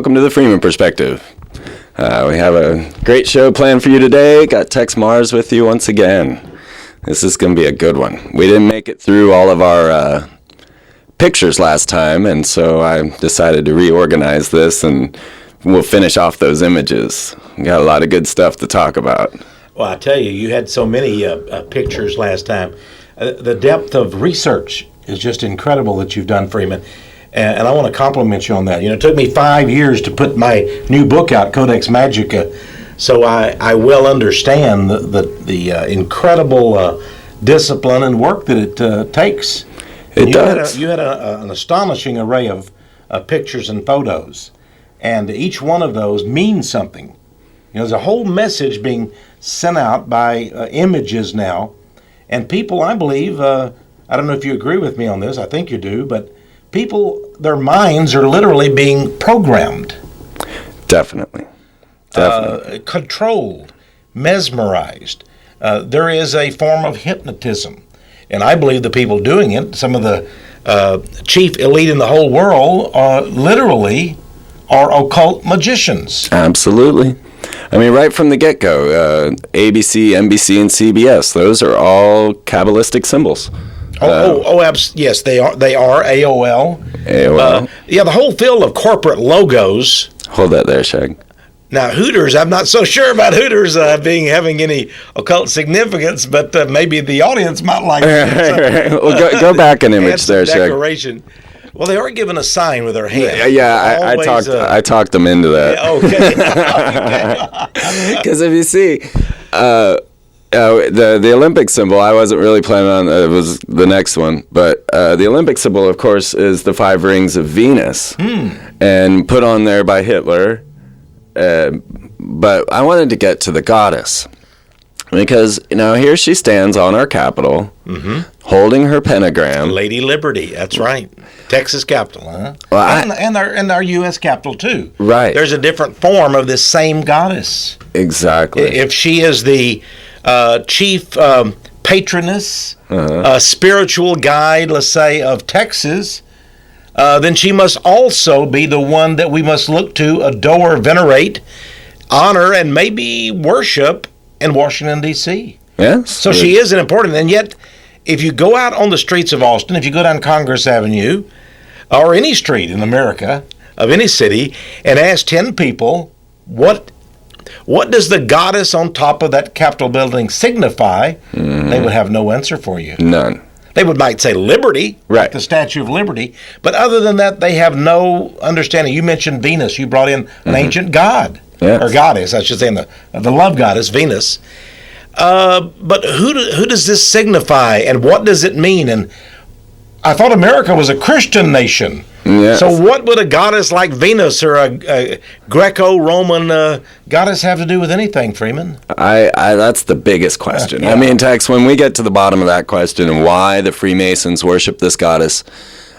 welcome to the Freeman Perspective. We have a great show planned for you today. Got Texe Marrs with you once again. This is going to be a good one. We didn't make it through all of our pictures last time, and so I decided to reorganize this, and we'll finish off those images. We got a lot of good stuff to talk about. Well, I tell you, you had so many pictures last time. The depth of research is just incredible that you've done, Freeman. And I want to compliment you on that. You know, it took me 5 years to put my new book out, Codex Magica, so I well understand the incredible discipline and work that it takes. It does. You had an astonishing array of pictures and photos, and each one of those means something. You know, there's a whole message being sent out by images now, and people, I believe, I don't know if you agree with me on this, I think you do, but people, their minds are literally being programmed. Definitely. Controlled, mesmerized. There is a form of hypnotism. And I believe the people doing it, some of the chief elite in the whole world, literally are occult magicians. Absolutely. I mean, right from the get-go, ABC, NBC, and CBS, those are all Kabbalistic symbols. Yes, they are. They are AOL. AOL. The whole field of corporate logos. Hold that there, Shag. Now, Hooters, I'm not so sure about Hooters having any occult significance, but maybe the audience might like it. Right. Well, go back an image there, Shag. Decoration. Well, they are given a sign with their hand. Yeah, I talked them into that. Yeah, okay. Because if you see, the Olympic symbol, I wasn't really planning on, it was the next one, but the Olympic symbol, of course, is the 5 rings of Venus, and put on there by Hitler. But I wanted to get to the goddess, because, you know, here she stands on our Capitol, holding her pentagram. Lady Liberty, that's right. Texas Capitol, huh? Well, and our U.S. Capitol, too. Right. There's a different form of this same goddess. Exactly. If she is the chief patroness, spiritual guide, let's say, of Texas, then she must also be the one that we must look to, adore, venerate, honor, and maybe worship in Washington, D.C. Yes. So she is an important, and yet, if you go out on the streets of Austin, if you go down Congress Avenue, or any street in America, of any city, and ask 10 people, what does the goddess on top of that Capitol building signify? They would have no answer for you. None. They might say liberty, right, like the Statue of Liberty, but other than that, they have no understanding. You mentioned Venus. You brought in an ancient god, or goddess, I should say, the love goddess, Venus. But who does this signify, and what does it mean? And I thought America was a Christian nation. Yes. So what would a goddess like Venus or a Greco-Roman goddess have to do with anything, Freeman? That's the biggest question. I mean, Tex, when we get to the bottom of that question and why the Freemasons worship this goddess,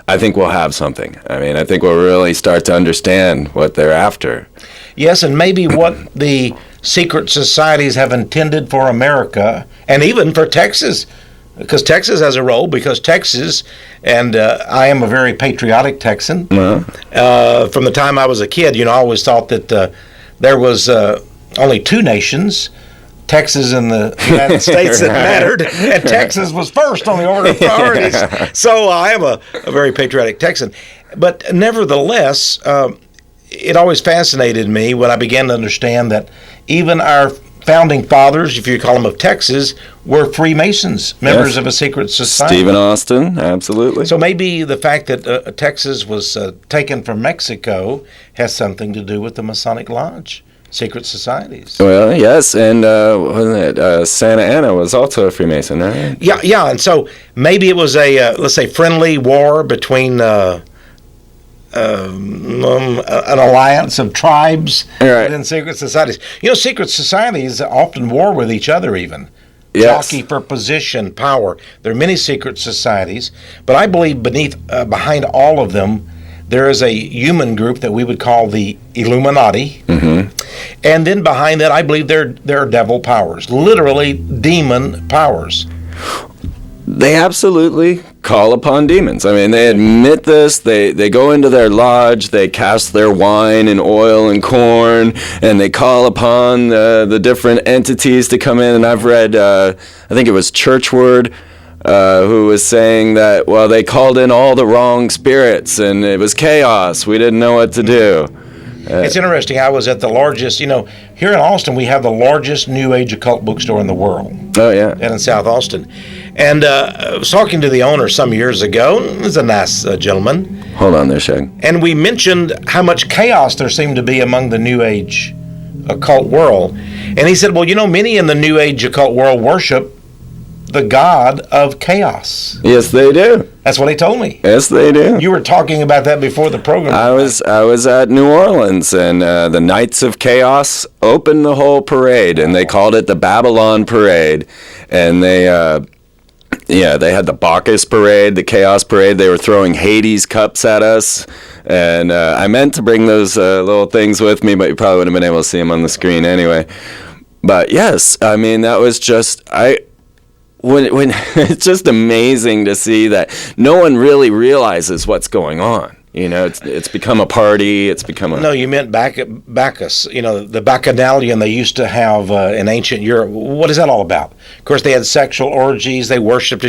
I think we'll have something. I mean, I think we'll really start to understand what they're after. Yes, and maybe what the secret societies have intended for America, and even for Texas, because Texas has a role, because Texas, and I am a very patriotic Texan. From the time I was a kid, you know, I always thought that there was only 2 nations, Texas and the United States, that mattered, and Texas was first on the order of priorities. So I am a very patriotic Texan. But nevertheless, it always fascinated me when I began to understand that even our founding fathers, if you call them of Texas, were Freemasons, members of a secret society. Stephen Austin, absolutely. So maybe the fact that Texas was taken from Mexico has something to do with the Masonic Lodge, secret societies. Well, yes, and wasn't it Santa Anna was also a Freemason, right? Yeah, and so maybe it was a, let's say, friendly war between an alliance of tribes within secret societies. You know, secret societies often war with each other even. Yes. Jockey for position, power. There are many secret societies, but I believe behind all of them, there is a human group that we would call the Illuminati. And then behind that, I believe there are devil powers, literally demon powers. They absolutely call upon demons. I mean, they admit this. They go into their lodge. They cast their wine and oil and corn, and they call upon the different entities to come in. And I've read, I think it was Churchward, who was saying that, well, they called in all the wrong spirits, and it was chaos. We didn't know what to do. It's interesting. I was at the largest, here in Austin, we have the largest New Age occult bookstore in the world. Oh, yeah. And in South Austin. And I was talking to the owner some years ago. He was a nice gentleman. Hold on there, Shag. And we mentioned how much chaos there seemed to be among the New Age occult world. And he said, well, many in the New Age occult world worship the god of chaos. Yes, they do. That's what he told me. Yes, they do. You were talking about that before the program. I was at New Orleans, and the Knights of Chaos opened the whole parade, and they called it the Babylon Parade. And they had the Bacchus Parade, the Chaos Parade. They were throwing Hades cups at us. And I meant to bring those little things with me, but you probably wouldn't have been able to see them on the screen anyway. But yes, I mean, that was just... When it's just amazing to see that no one really realizes what's going on. It's become a party. It's become a... No, you meant Bacchus. The Bacchanalian they used to have in ancient Europe. What is that all about? Of course, they had sexual orgies. They worshipped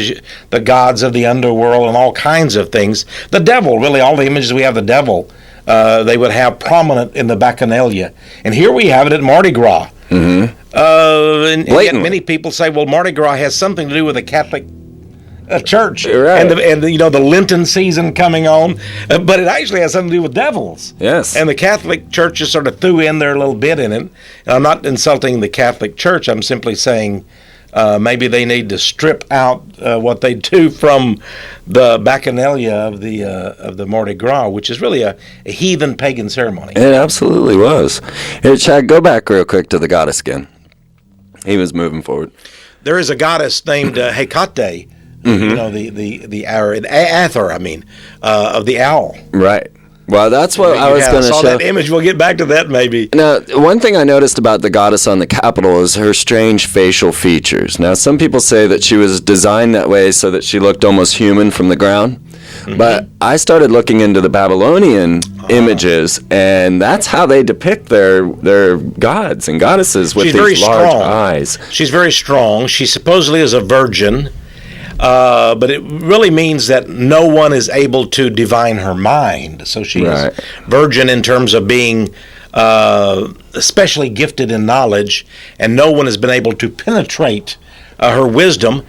the gods of the underworld and all kinds of things. The devil, really, all the images we have of the devil, they would have prominent in the Bacchanalia. And here we have it at Mardi Gras. Mm-hmm. And yet many people say, well, Mardi Gras has something to do with the Catholic Church, right. and the Lenten season coming on, but it actually has something to do with devils. Yes. And the Catholic Church just sort of threw in their little bit in it. And I'm not insulting the Catholic Church. I'm simply saying maybe they need to strip out what they do from the Bacchanalia of the Mardi Gras, which is really a heathen pagan ceremony. It absolutely was. Here, Chad, go back real quick to the goddess again. He was moving forward. There is a goddess named Hecate, the Athor, of the owl. Right. Well, that's what I was going to show. That image. We'll get back to that maybe. Now, one thing I noticed about the goddess on the Capitol is her strange facial features. Now, some people say that she was designed that way so that she looked almost human from the ground. Mm-hmm. But I started looking into the Babylonian images, and that's how they depict their gods and goddesses with these large eyes. She's very strong. She supposedly is a virgin. But it really means that no one is able to divine her mind. So she is virgin in terms of being especially gifted in knowledge, and no one has been able to penetrate her wisdom.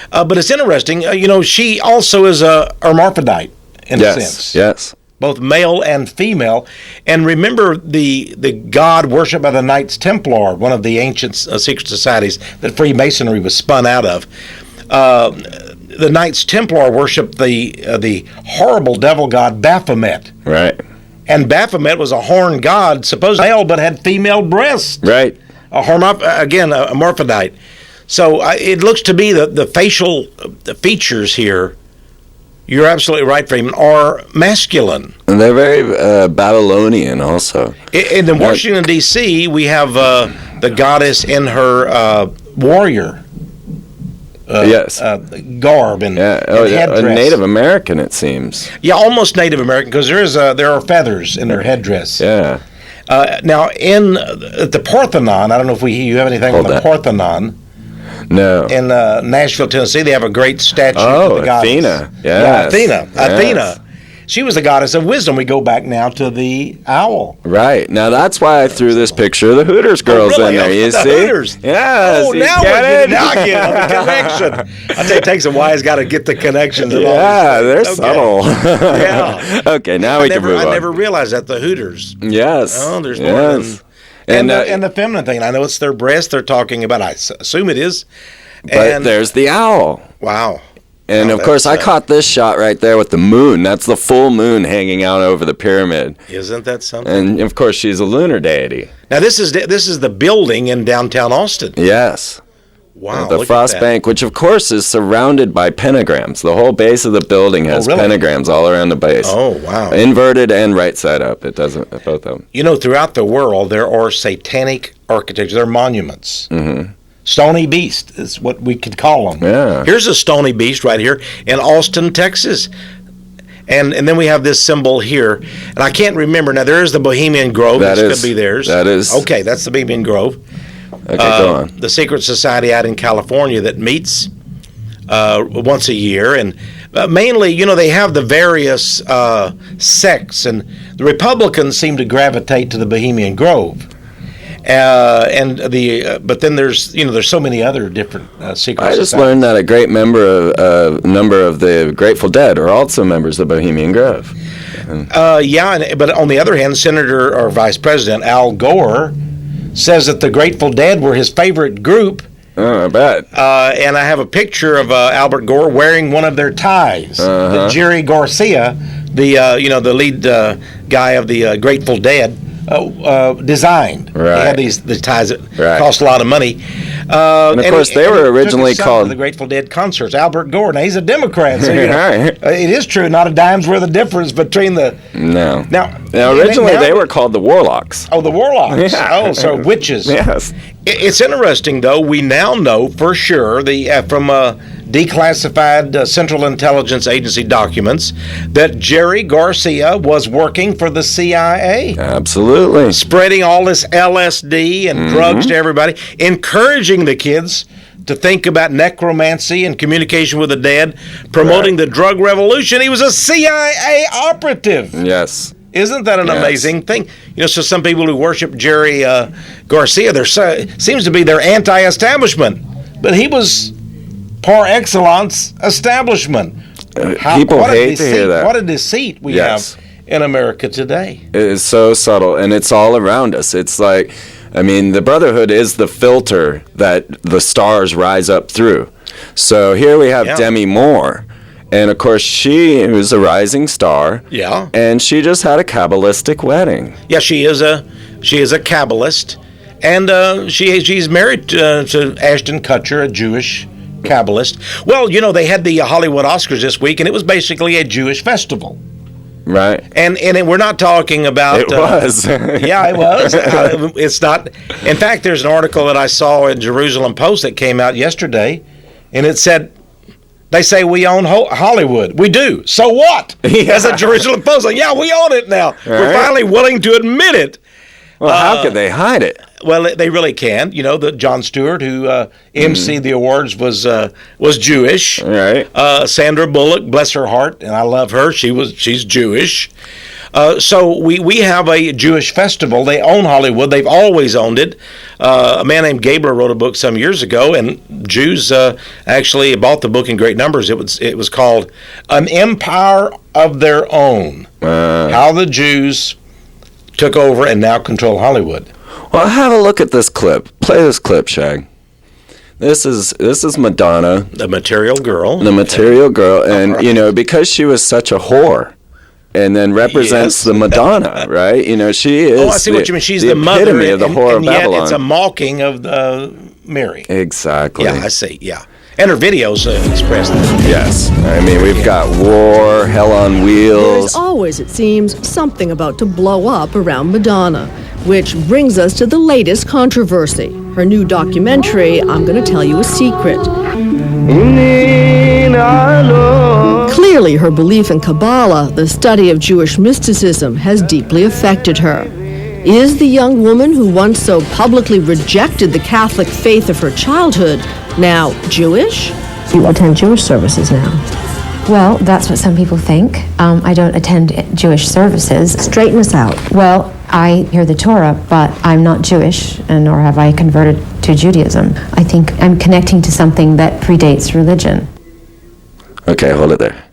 But it's interesting, she also is a hermaphrodite in a sense. Yes. Both male and female. And remember the god worshipped by the Knights Templar, one of the ancient secret societies that Freemasonry was spun out of. The Knights Templar worshipped the horrible devil god Baphomet. Right. And Baphomet was a horned god, supposedly male, but had female breasts. Right. A hermaphrodite. So it looks to me that the facial features here, you're absolutely right, Freeman, are masculine. And they're very Babylonian also. In Washington, D.C., we have the goddess in her warrior garb and headdress. A Native American, it seems. Yeah, almost Native American, because there are feathers in their headdress. Yeah. Now, at the Parthenon, I don't know if you have anything on the Parthenon. No. In Nashville, Tennessee, they have a great statue of the goddess. Athena. Yes. Yeah, Athena. She was the goddess of wisdom. We go back now to the owl. Right. Now, that's why I threw this picture of the Hooters girls in there. You see? Hooters. Yes. Oh, now I get the connection. I tell you, it takes a wise guy to get the connections. Yeah, they're subtle. Yeah. Okay, now we can move on. I never realized that, the Hooters. Yes. Oh, there's more than... And the feminine thing. I know it's their breast they're talking about. I assume it is. But there's the owl. Wow. And, of course, I caught this shot right there with the moon. That's the full moon hanging out over the pyramid. Isn't that something? And, of course, she's a lunar deity. Now, this is the building in downtown Austin. Yes. Wow. The Frost Bank, which, of course, is surrounded by pentagrams. The whole base of the building has pentagrams all around the base. Oh, wow. Inverted and right side up. It doesn't, both of them. Throughout the world, there are satanic architecture. There are monuments. Mm-hmm. Stony beast is what we could call them. Yeah. Here's a stony beast right here in Austin, Texas. And then we have this symbol here, and I can't remember. Now, there is the Bohemian Grove. This could be theirs. That is. Okay, that's the Bohemian Grove. Okay, go on. The secret society out in California that meets once a year. And mainly, they have the various sects, and the Republicans seem to gravitate to the Bohemian Grove. But then there's so many other different secret I just societies. learned that a great number of the Grateful Dead are also members of Bohemian Grove. But on the other hand, Senator or Vice President Al Gore says that the Grateful Dead were his favorite group. Oh, I bet. And I have a picture of Albert Gore wearing one of their ties. That Jerry Garcia, the lead guy of the Grateful Dead, designed. Right. He had the ties that cost a lot of money. And of course, they were originally called the Grateful Dead concerts. Albert Gore. Now he's a Democrat, so right. It is true. Not a dime's worth of difference between the. No. Now originally they were called the Warlocks. Oh, the Warlocks. Yeah. Oh, so witches. Yes. It's interesting, though. We now know for sure from declassified Central Intelligence Agency documents that Jerry Garcia was working for the CIA. Absolutely. Spreading all this LSD and drugs to everybody, encouraging the kids to think about necromancy and communication with the dead, promoting the drug revolution. He was a CIA operative. Yes. Isn't that an amazing thing? So some people who worship Jerry Garcia, seems to be their anti-establishment. But he was par excellence establishment. People hate to hear that. What a deceit we have in America today. It is so subtle, and it's all around us. It's like, the Brotherhood is the filter that the stars rise up through. So here we have Demi Moore. And, of course, she was a rising star. Yeah. And she just had a Kabbalistic wedding. Yeah, she is a Kabbalist. And she's married to Ashton Kutcher, a Jewish Kabbalist. Well, they had the Hollywood Oscars this week, and it was basically a Jewish festival. Right. And we're not talking about... It was. Yeah, it was. It's not... In fact, there's an article that I saw in Jerusalem Post that came out yesterday, and it said... They say we own Hollywood. We do. So what? As a Jerusalem Post, we own it now. Right. We're finally willing to admit it. Well, how could they hide it? Well, they really can. The Jon Stewart, who emceed the awards, was Jewish. Right. Sandra Bullock, bless her heart, and I love her. She's Jewish. So we have a Jewish festival. They own Hollywood. They've always owned it. A man named Gabler wrote a book some years ago, and Jews actually bought the book in great numbers. It was called An Empire of Their Own, How the Jews Took Over and Now Control Hollywood. Well, have a look at this clip. Play this clip, Shag. This is Madonna. The Material Girl. The Material Girl. And, because she was such a whore, and then represents the Madonna, right? She is. Oh, I see what you mean. She's the mother epitome of the whore of Babylon. Yet it's a mocking of Mary. Exactly. Yeah, I see. Yeah, and her videos express that. Yes, we've got war, hell on wheels. There's always, it seems, something about to blow up around Madonna, which brings us to the latest controversy. Her new documentary, I'm Going to Tell You a Secret. Clearly, her belief in Kabbalah, the study of Jewish mysticism, has deeply affected her. Is the young woman who once so publicly rejected the Catholic faith of her childhood now Jewish? You attend Jewish services now. Well, that's what some people think. I don't attend Jewish services. Straighten us out. Well, I hear the Torah, but I'm not Jewish, and nor have I converted to Judaism. I think I'm connecting to something that predates religion. Okay, hold it there.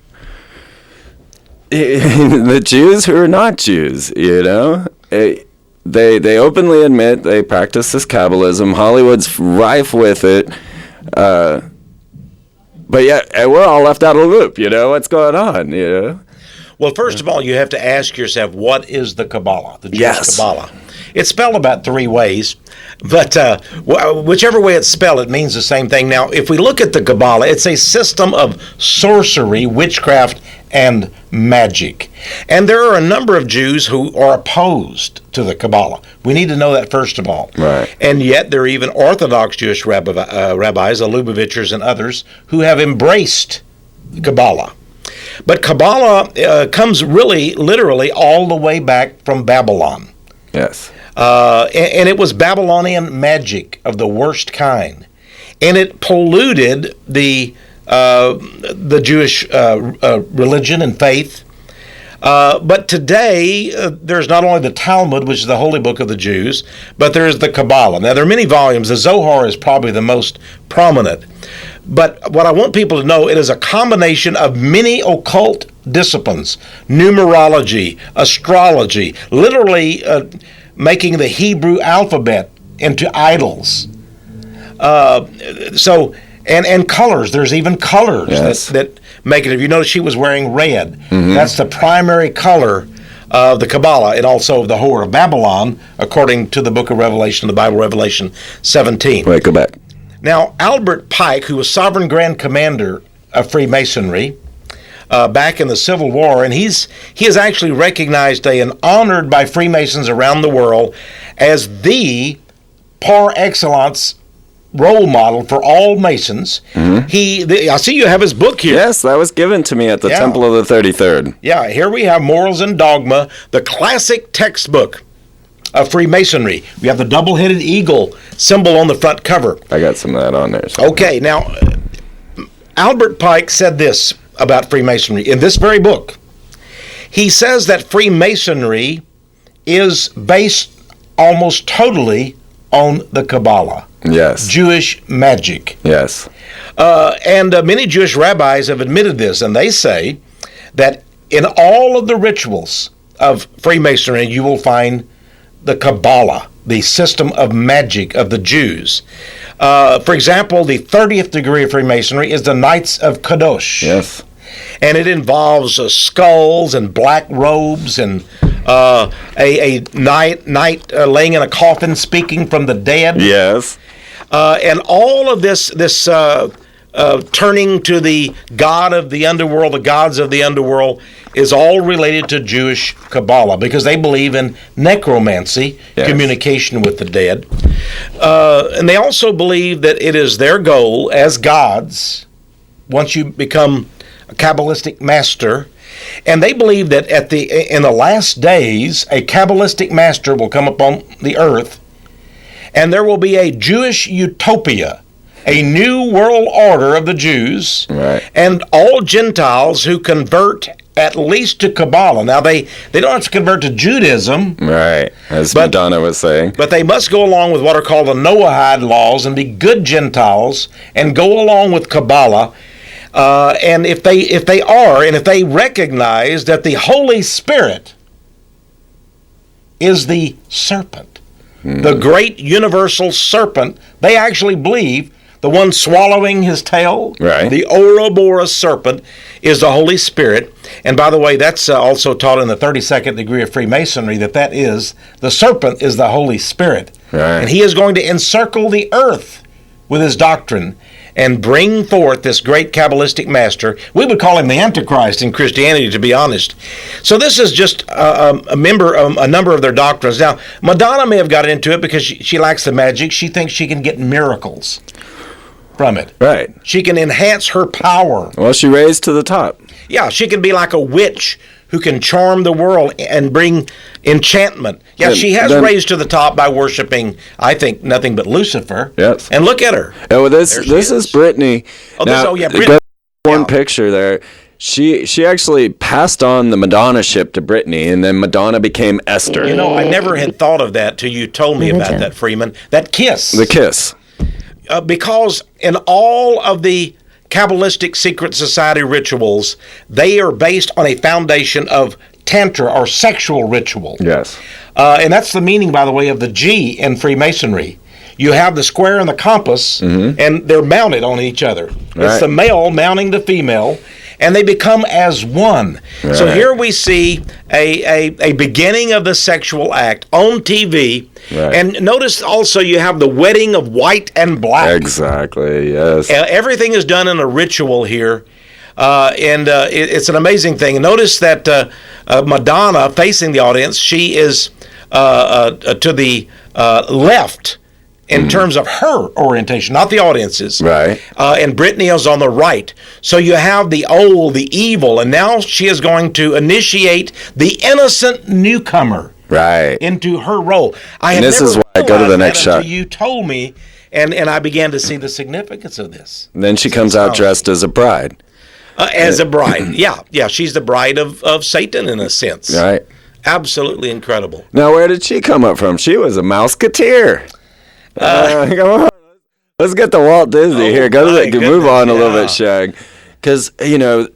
The Jews who are not Jews, they openly admit they practice this Kabbalism. Hollywood's rife with it. But yet, we're all left out of the loop, what's going on, Well, first of all, you have to ask yourself, what is the Kabbalah, the Jewish Yes. Kabbalah? It's spelled about 3 ways, but whichever way it's spelled, it means the same thing. Now, if we look at the Kabbalah, it's a system of sorcery, witchcraft, and magic. And there are a number of Jews who are opposed to the Kabbalah. We need to know that first of all. Right. And yet there are even Orthodox Jewish rabbis, the Lubavitchers and others, who have embraced Kabbalah. But Kabbalah comes really, literally, all the way back from Babylon. Yes. And it was Babylonian magic of the worst kind. And it polluted the Jewish religion and faith. But today, there's not only the Talmud, which is the holy book of the Jews, but there's the Kabbalah. Now, there are many volumes. The Zohar is probably the most prominent. But what I want people to know, it is a combination of many occult disciplines, numerology, astrology, literally making the Hebrew alphabet into idols. And colors. There's even colors that make it. If you notice, she was wearing red. Mm-hmm. That's the primary color of the Kabbalah and also of the Whore of Babylon, according to the book of Revelation, the Bible, Revelation 17. Wait, go back. Now, Albert Pike, who was Sovereign Grand Commander of Freemasonry back in the Civil War, and he is actually recognized and honored by Freemasons around the world as the par excellence role model for all Masons. Mm-hmm. I see you have his book here. Yes, that was given to me at the Temple of the 33rd. Yeah, here we have Morals and Dogma, the classic textbook of Freemasonry. We have the double-headed eagle symbol on the front cover. I got some of that on there. So. Okay, now, Albert Pike said this about Freemasonry in this very book. He says that Freemasonry is based almost totally on the Kabbalah. Yes. Jewish magic. Yes. And many Jewish rabbis have admitted this, and they say that in all of the rituals of Freemasonry, you will find the Kabbalah, the system of magic of the Jews. For example, the 30th degree of Freemasonry is the Knights of Kadosh. Yes. And it involves skulls and black robes and a knight laying in a coffin speaking from the dead. Yes. And all of this turning to the god of the underworld, the gods of the underworld, is all related to Jewish Kabbalah because they believe in necromancy, communication with the dead. And they also believe that it is their goal as gods, once you become a Kabbalistic master, and they believe that in the last days, a Kabbalistic master will come upon the earth, and there will be a Jewish utopia, a new world order of the Jews, and all Gentiles who convert at least to Kabbalah. Now, they don't have to convert to Judaism. Right, as Madonna was saying. But they must go along with what are called the Noahide laws and be good Gentiles and go along with Kabbalah. And if they recognize that the Holy Spirit is the serpent, the great universal serpent, they actually believe the one swallowing his tail, the Ouroboros serpent, is the Holy Spirit. And by the way, that's also taught in the 32nd degree of Freemasonry, that is, the serpent is the Holy Spirit. And he is going to encircle the earth with his doctrine and bring forth this great Kabbalistic master. We would call him the Antichrist in Christianity, to be honest. So this is just a number of their doctrines. Now, Madonna may have got into it because she lacks the magic. She thinks she can get miracles from it. Right. She can enhance her power. Well, she raised to the top. Yeah, she can be like a witch who can charm the world and bring enchantment. Yeah, she has raised to the top by worshiping, I think, nothing but Lucifer. Yes. And look at her. Oh, well, this is Britney. Britney. One picture there. She actually passed on the Madonna-ship to Britney, and then Madonna became Esther. You know, I never had thought of that till you told me about that, Freeman. That kiss. The kiss. Because in all of the Kabbalistic secret society rituals, they are based on a foundation of tantra or sexual ritual. Yes. And that's the meaning, by the way, of the G in Freemasonry. You have the square and the compass, and they're mounted on each other. It's the male mounting the female, and they become as one. Right. So here we see a beginning of the sexual act on TV. Right. And notice also you have the wedding of white and black. Exactly, yes. Everything is done in a ritual here. It's an amazing thing. Notice that Madonna, facing the audience, she is to the left in terms of her orientation, not the audience's. Right. And Britney is on the right. So you have the old, the evil, and now she is going to initiate the innocent newcomer Right. into her role. And this is why I go to the next shot. You told me, and I began to see the significance of this. And then she comes out dressed as a bride. As a bride, yeah, she's the bride of Satan in a sense. Right. Absolutely incredible. Now, where did she come up from? She was a Mouseketeer. Come on. Let's get to Walt Disney here. Move on a little bit, Shag. Because,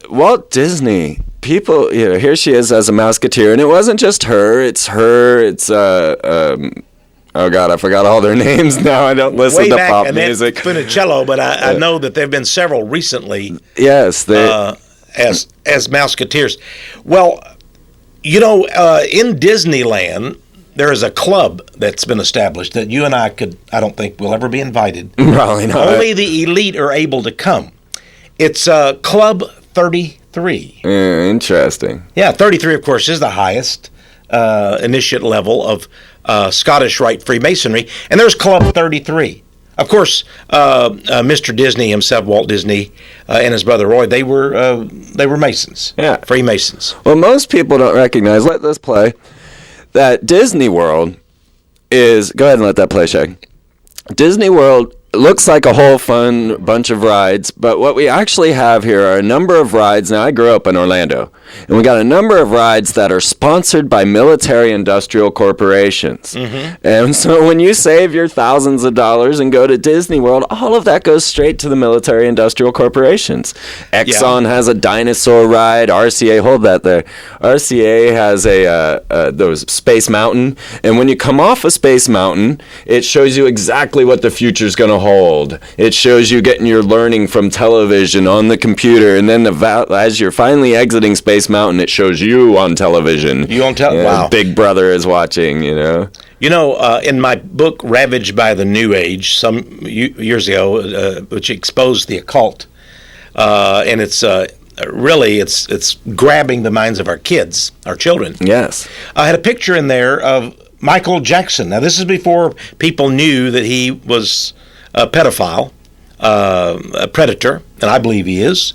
Walt Disney, people, here she is as a Mouseketeer. And it wasn't just her. It's her. It's, oh, God, I forgot all their names now. I don't listen to pop music. Funicello, but I know that there have been several recently. Yes. As Mouseketeers. Well, in Disneyland, there is a club that's been established that you and I don't think we'll ever be invited. Probably not. Only the elite are able to come. It's Club 33. Interesting. Yeah, 33, of course, is the highest initiate level of Scottish Rite Freemasonry. And there's Club 33. Of course, Mr. Disney himself, Walt Disney, and his brother Roy, they were Masons, Freemasons. Well, most people don't recognize, let this play, that Disney World is, go ahead and let that play, Shag. Disney World looks like a whole fun bunch of rides, but what we actually have here are a number of rides. Now, I grew up in Orlando, and we got a number of rides that are sponsored by military industrial corporations. Mm-hmm. And so when you save your thousands of dollars and go to Disney World, all of that goes straight to the military industrial corporations. Exxon has a dinosaur ride. RCA, hold that there. RCA has those Space Mountain, and when you come off of Space Mountain, it shows you exactly what the future's going to hold. It shows you getting your learning from television on the computer, and then as you're finally exiting Space Mountain, it shows you on television. You on television? Wow. Big Brother is watching, in my book, Ravaged by the New Age, some years ago, which exposed the occult, and it's really, it's grabbing the minds of our kids, our children. Yes. I had a picture in there of Michael Jackson. Now, this is before people knew that he was a pedophile, a predator, and I believe he is.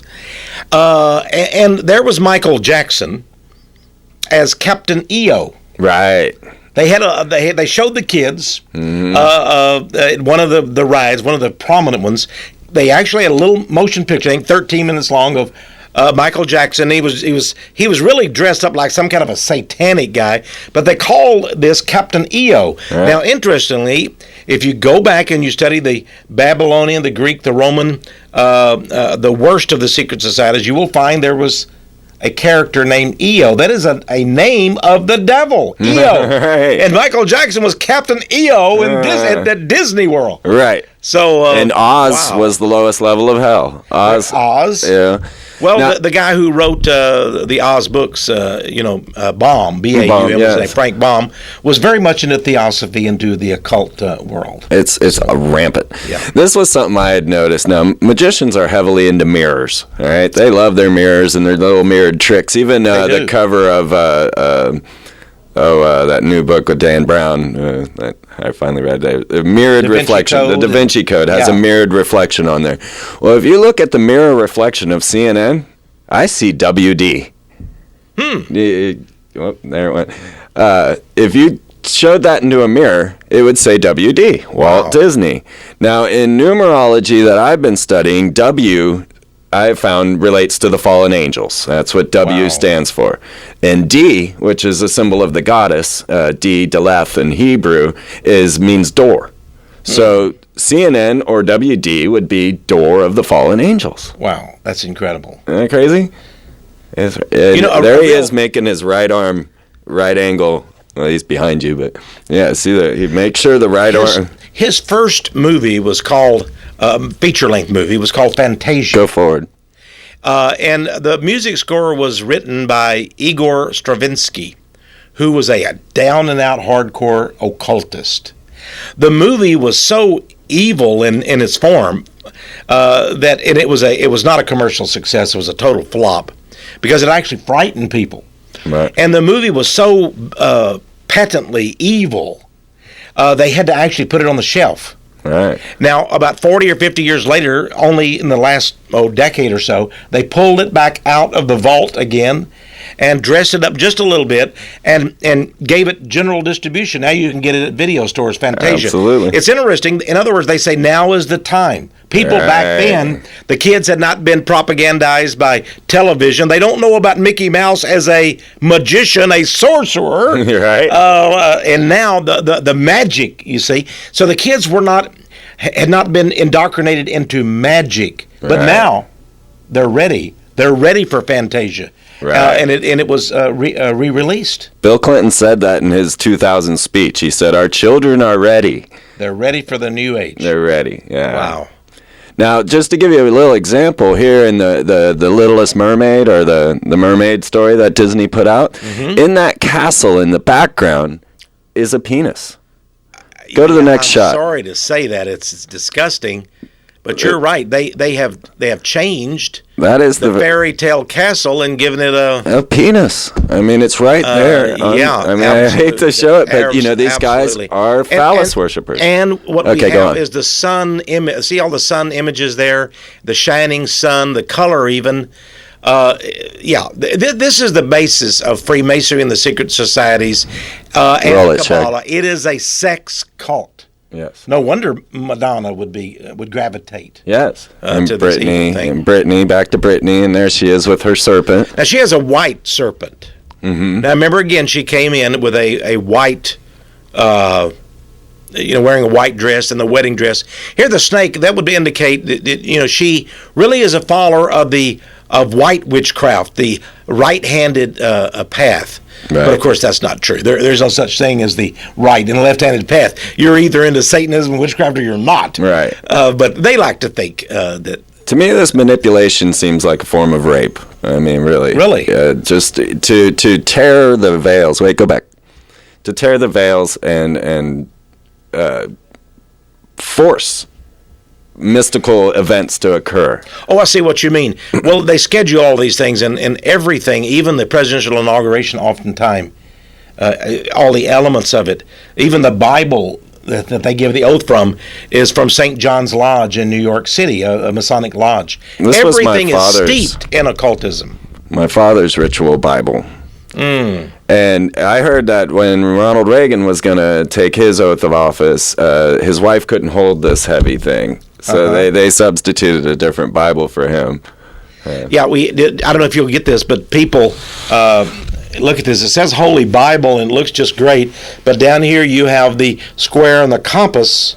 And there was Michael Jackson as Captain EO. Right. They showed the kids one of the rides, one of the prominent ones. They actually had a little motion picture, I think 13 minutes long, of Michael Jackson. He was really dressed up like some kind of a satanic guy, but they called this Captain EO. Right. Now, interestingly, if you go back and you study the Babylonian, the Greek, the Roman, the worst of the secret societies, you will find there was a character named EO. That is a name of the devil, EO. Right. And Michael Jackson was Captain EO at Disney World. Right. So and Oz was the lowest level of hell. Oz? Yeah. Well, now, the guy who wrote the Oz books, Baum, B-A-U-M, Frank Baum, was very much into theosophy, into the occult world. It's rampant. Yeah. This was something I had noticed. Now, magicians are heavily into mirrors, all right? They love their mirrors and their little mirrored tricks. Even the cover of that new book with Dan Brown that I finally read, the mirrored reflection. The Da Vinci Code has a mirrored reflection on there. Well, if you look at the mirror reflection of CNN, I see WD. Oh, there it went. If you showed that into a mirror, it would say WD, Walt Disney. Now, in numerology that I've been studying, W, I found, relates to the fallen angels. That's what W stands for. And D, which is a symbol of the goddess, D, Deleth in Hebrew, means door. So CNN or WD would be door of the fallen angels. Wow, that's incredible. Isn't that crazy? There he is making his right arm, right angle. Well, he's behind you, but yeah, see that he makes sure the right arm. His first movie was called feature-length movie was called Fantasia. Go forward. And the music score was written by Igor Stravinsky, who was a down-and-out hardcore occultist. The movie was so evil in its form that it was not a commercial success. It was a total flop because it actually frightened people. Right. And the movie was so patently evil, they had to actually put it on the shelf. Right. Now, about 40 or 50 years later, only in the last decade or so, they pulled it back out of the vault again and dressed it up just a little bit and gave it general distribution. Now you can get it at video stores, Fantasia. Absolutely. It's interesting. In other words, they say now is the time. People back then, the kids had not been propagandized by television. They don't know about Mickey Mouse as a magician, a sorcerer. Right. And now the magic, you see. So the kids had not been indoctrinated into magic. But now they're ready. They're ready for Fantasia. Right. And it was re-released. Bill Clinton said that in his 2000 speech. He said, "Our children are ready." They're ready for the new age. They're ready. Yeah. Wow. Now, just to give you a little example here in the Littlest Mermaid, or the mermaid story that Disney put out, in that castle in the background is a penis. Go to the next shot. Sorry to say that. It's disgusting. But you're right. They have changed That is the fairy tale castle and given it a penis. I mean, it's right there. I mean, I hate to show it, but these guys are phallus worshippers. And what we have is the sun image. See all the sun images there, the shining sun, the color even. This is the basis of Freemasonry and the secret societies and Kabbalah. It is a sex cult. Yes. No wonder Madonna would gravitate. Yes. And to this evil thing. And Britney, back to Britney, and there she is with her serpent. Now she has a white serpent. Mm-hmm. Now remember again, she came in with a white, wearing a white dress and the wedding dress. Here, the snake, that would indicate that she really is a follower of white witchcraft, the right-handed path. Right. But of course, that's not true. There's no such thing as the right and left-handed path. You're either into Satanism, witchcraft, or you're not. Right. But they like to think that. To me, this manipulation seems like a form of rape. I mean, really. Really? Just to tear the veils. Wait, go back. To tear the veils and force mystical events to occur. Oh, I see what you mean. Well, they schedule all these things and everything, even the presidential inauguration oftentimes, all the elements of it, even the Bible that they give the oath from is from St. John's Lodge in New York City, a Masonic lodge. Everything is steeped in occultism. My father's ritual Bible. And I heard that when Ronald Reagan was going to take his oath of office, his wife couldn't hold this heavy thing. So they substituted a different Bible for him. Yeah, we did. I don't know if you'll get this, but people look at this. It says Holy Bible, and it looks just great. But down here you have the square and the compass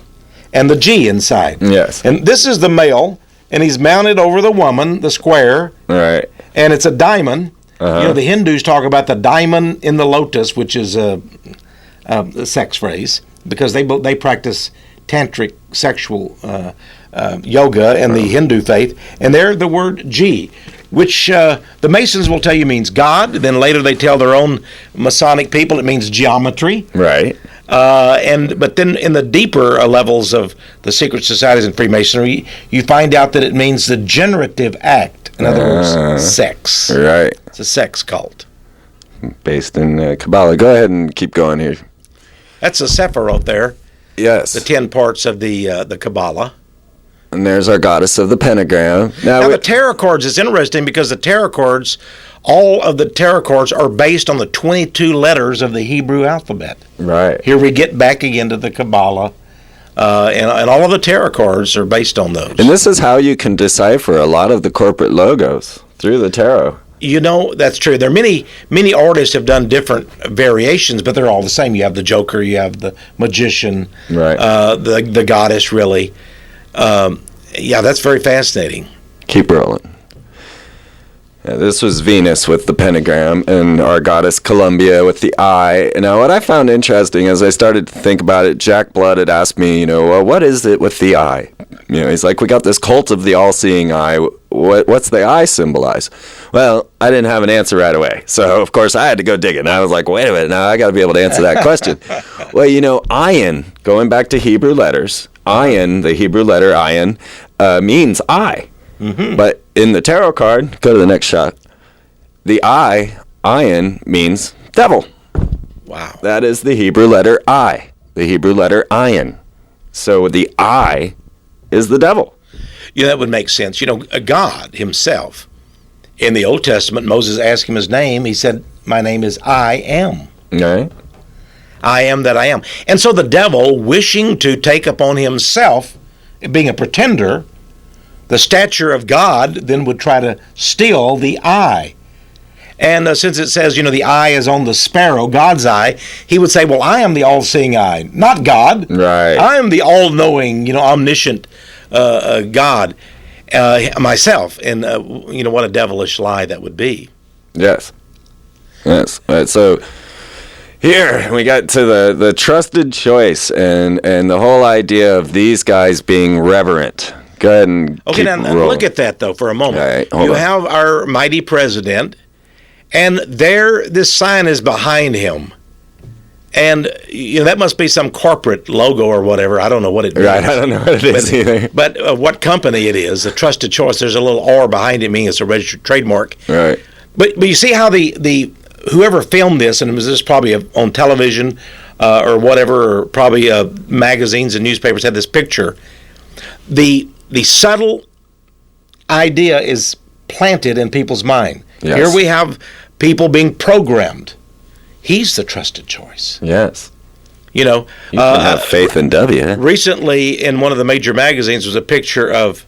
and the G inside. Yes. And this is the male, and he's mounted over the woman, the square. Right. And it's a diamond. The Hindus talk about the diamond in the lotus, which is a sex phrase, because they practice tantric sexual yoga and the Hindu faith, and there the word G, which the Masons will tell you means God. Then later they tell their own Masonic people it means geometry. Right. But then in the deeper levels of the secret societies and Freemasonry, you find out that it means the generative act. In other words, sex. Right. It's a sex cult. Based in Kabbalah. Go ahead and keep going here. That's a Sephiroth there. Yes. The 10 parts of the Kabbalah. And there's our goddess of the pentagram. Now the tarot cards is interesting because the tarot cards, all of the tarot cards are based on the 22 letters of the Hebrew alphabet. Right. Here we get back again to the Kabbalah. And all of the tarot cards are based on those. And this is how you can decipher a lot of the corporate logos through the tarot. That's true. There are many artists have done different variations, but they're all the same. You have the Joker, you have the magician, right? The goddess, really. That's very fascinating. Keep rolling. This was Venus with the pentagram, and our goddess Columbia with the eye. Now, what I found interesting as I started to think about it, Jack Blood had asked me, well, what is it with the eye? He's like, we got this cult of the all-seeing eye. What's the eye symbolize? Well, I didn't have an answer right away. So, of course, I had to go digging. I was like, wait a minute, now I got to be able to answer that question. Well, ayin, going back to Hebrew letters, ayin, the Hebrew letter ayin, means eye. Mm-hmm. But in the tarot card, go to the next shot, the eye, ayin, means devil. Wow. That is the Hebrew letter I, the Hebrew letter ayin. So the I is the devil. That would make sense. God himself, in the Old Testament, Moses asked him his name. He said, my name is I am. Right. I am that I am. And so the devil, wishing to take upon himself, being a pretender, the stature of God, then would try to steal the eye. And since it says, the eye is on the sparrow, God's eye, he would say, well, I am the all-seeing eye, not God. Right. I am the all-knowing, omniscient God myself. And, what a devilish lie that would be. Yes. Yes. All right, so here we got to the trusted choice and the whole idea of these guys being reverent. Go ahead and now look at that, though, for a moment. All right, hold you on. have our mighty president, and this sign is behind him. And, that must be some corporate logo or whatever. I don't know what it means. Right, I don't know what it is either. But what company it is, the trusted choice, there's a little R behind it, meaning it's a registered trademark. Right. But you see how the whoever filmed this, and this is probably on television or whatever, or probably magazines and newspapers had this picture. The subtle idea is planted in people's mind. Yes. Here we have people being programmed. He's the trusted choice. Yes. You can have faith in W. Recently, in one of the major magazines, was a picture of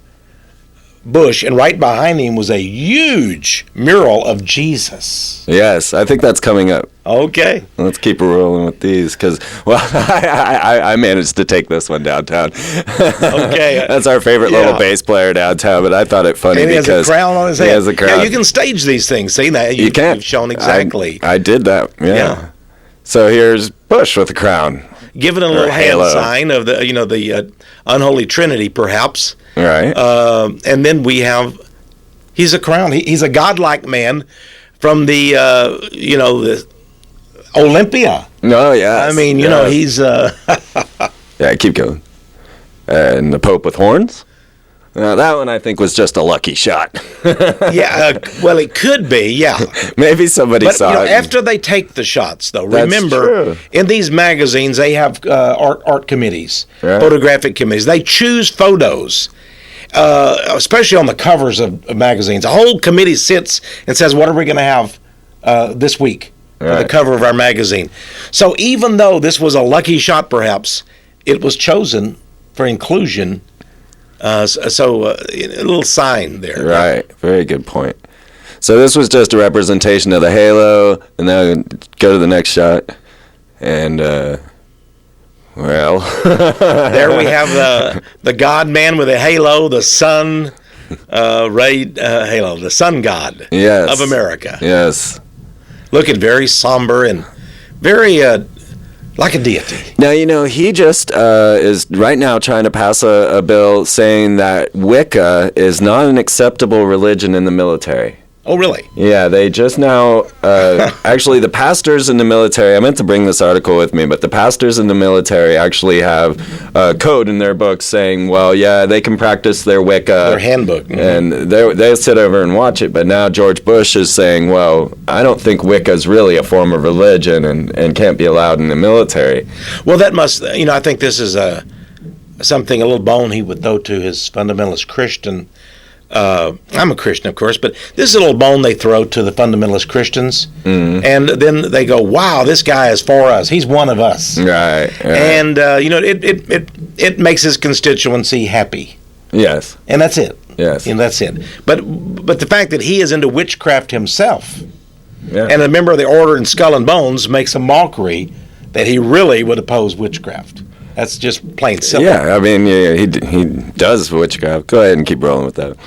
Bush, and right behind him was a huge mural of Jesus. Yes, I think that's coming up. Okay. Let's keep rolling with these because, well, I managed to take this one downtown. Okay. That's our favorite little bass player downtown, but I thought it funny and he because has a crown on his head. He has a crown. Yeah, you can stage these things. See that? You can. You've shown exactly. I did that. Yeah. So here's Bush with a crown. Given a little hand sign of the unholy Trinity, perhaps. Right. And then we have, he's a crown. He's a godlike man from the Olympia. Oh, yeah. I mean, he's... Yeah, keep going. And the Pope with horns? That one I think was just a lucky shot. Well, it could be, yeah. Maybe somebody saw it. After they take the shots, though, That's remember, true. in these magazines, they have art committees, right. photographic committees. They choose photos, especially on the covers of magazines. A whole committee sits and says, what are we going to have this week for the cover of our magazine? So even though this was a lucky shot, perhaps, it was chosen for inclusion. So a little sign there. Right. Very good point. So this was just a representation of the halo, and now go to the next shot. And, well. There we have the God-man with a halo, the sun halo, the sun god of America. Yes. Looking very somber and very like a deity. Now, he just is right now trying to pass a bill saying that Wicca is not an acceptable religion in the military. Oh, really? Yeah, they just now, actually the pastors in the military, I meant to bring this article with me, but the pastors in the military actually have a code in their book saying, well, yeah, they can practice their Wicca. Their handbook. Mm-hmm. And they sit over and watch it, but now George Bush is saying, well, I don't think Wicca is really a form of religion and can't be allowed in the military. Well, that must, I think this is a little bone he would throw to his fundamentalist Christian. I'm a Christian, of course, but this is a little bone they throw to the fundamentalist Christians, and then they go, "Wow, this guy is for us. He's one of us." Right. And it makes his constituency happy. Yes. And that's it. Yes. And that's it. But the fact that he is into witchcraft himself, and a member of the Order in Skull and Bones, makes a mockery that he really would oppose witchcraft. That's just plain simple. Yeah, I mean, he does witchcraft. Go ahead and keep rolling with that.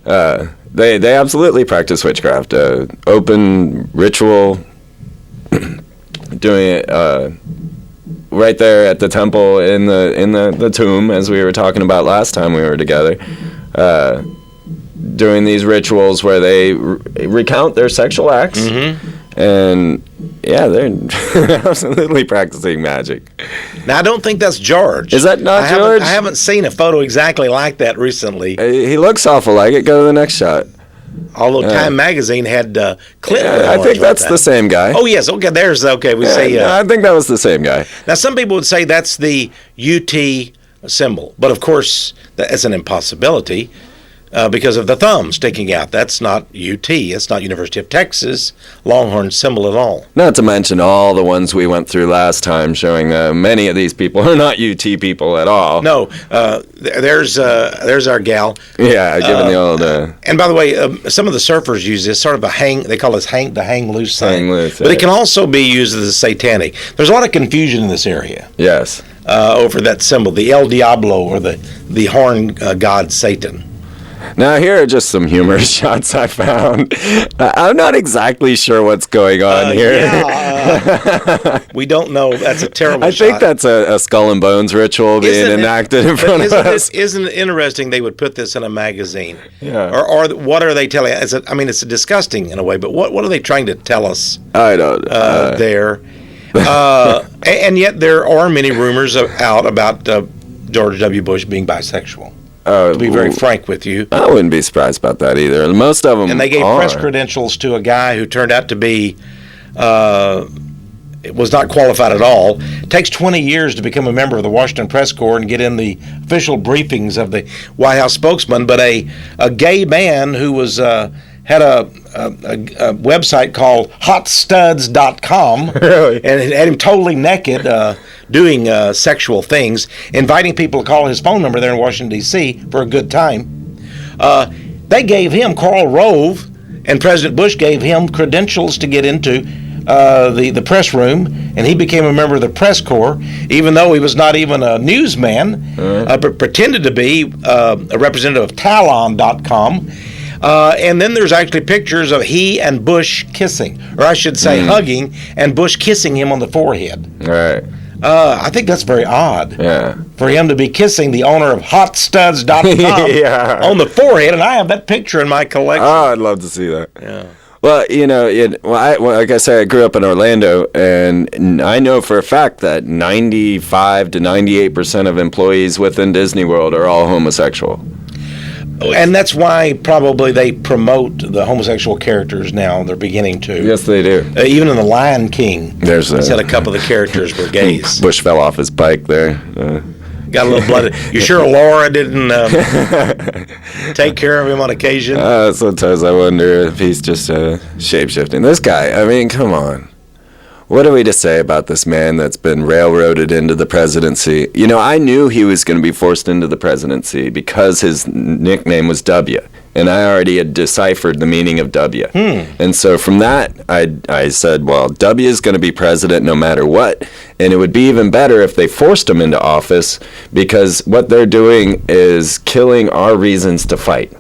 They absolutely practice witchcraft. Open ritual, doing it right there at the temple in the tomb, as we were talking about last time we were together. Doing these rituals where they recount their sexual acts, and yeah, they're absolutely practicing magic. Now, I don't think that's George. Is that not George? I haven't seen a photo exactly like that recently. He looks awful like it. Go to the next shot. Although Time Magazine had Clinton. I think that's the same guy. Oh, yes. Okay, we say... I think that was the same guy. Now, some people would say that's the UT symbol, but of course, that's an impossibility. Because of the thumb sticking out. That's not UT. It's not University of Texas Longhorn symbol at all. Not to mention all the ones we went through last time showing many of these people are not UT people at all. No. There's our gal. Yeah, given the old... and by the way, some of the surfers use this sort of a hang... They call this the hang loose thing. Hang loose, but it can also be used as a satanic. There's a lot of confusion in this area. Yes. Over that symbol, the El Diablo, or the horn god Satan. Now, here are just some humorous shots I found. I'm not exactly sure what's going on here. We don't know. That's a terrible shot. I think that's a skull and bones ritual being enacted in front of us. Isn't it interesting they would put this in a magazine? Yeah. Or what are they telling us? It's disgusting in a way, but what are they trying to tell us? I don't know. There. And yet there are many rumors out about George W. Bush being bisexual. To be very frank with you. I wouldn't be surprised about that either. Most of them And they gave press credentials to a guy who turned out to be, was not qualified at all. It takes 20 years to become a member of the Washington Press Corps and get in the official briefings of the White House spokesman. But a gay man who was had a website called hotstuds.com really? And it had him totally naked doing sexual things, inviting people to call his phone number there in Washington, D.C. for a good time. They gave him, Karl Rove, and President Bush gave him credentials to get into the press room, and he became a member of the press corps, even though he was not even a newsman, but pretended to be a representative of Talon.com. And then there's actually pictures of he and Bush kissing, or I should say hugging, and Bush kissing him on the forehead. Right. I think that's very odd. Yeah. For him to be kissing the owner of hotstuds.com on the forehead, and I have that picture in my collection. Oh, I'd love to see that. Yeah. Well, like I said, I grew up in Orlando, and I know for a fact that 95 to 98% of employees within Disney World are all homosexual. And that's why probably they promote the homosexual characters now. They're beginning to. Yes, they do. Even in The Lion King, they said a couple of the characters were gays. Bush fell off his bike there. Got a little blood. You sure Laura didn't take care of him on occasion? Sometimes I wonder if he's just shape-shifting. This guy, I mean, come on. What are we to say about this man that's been railroaded into the presidency? You know, I knew he was going to be forced into the presidency because his nickname was W, and I already had deciphered the meaning of W. And so from that, I said, well, W is going to be president no matter what, and it would be even better if they forced him into office, because what they're doing is killing our reasons to fight.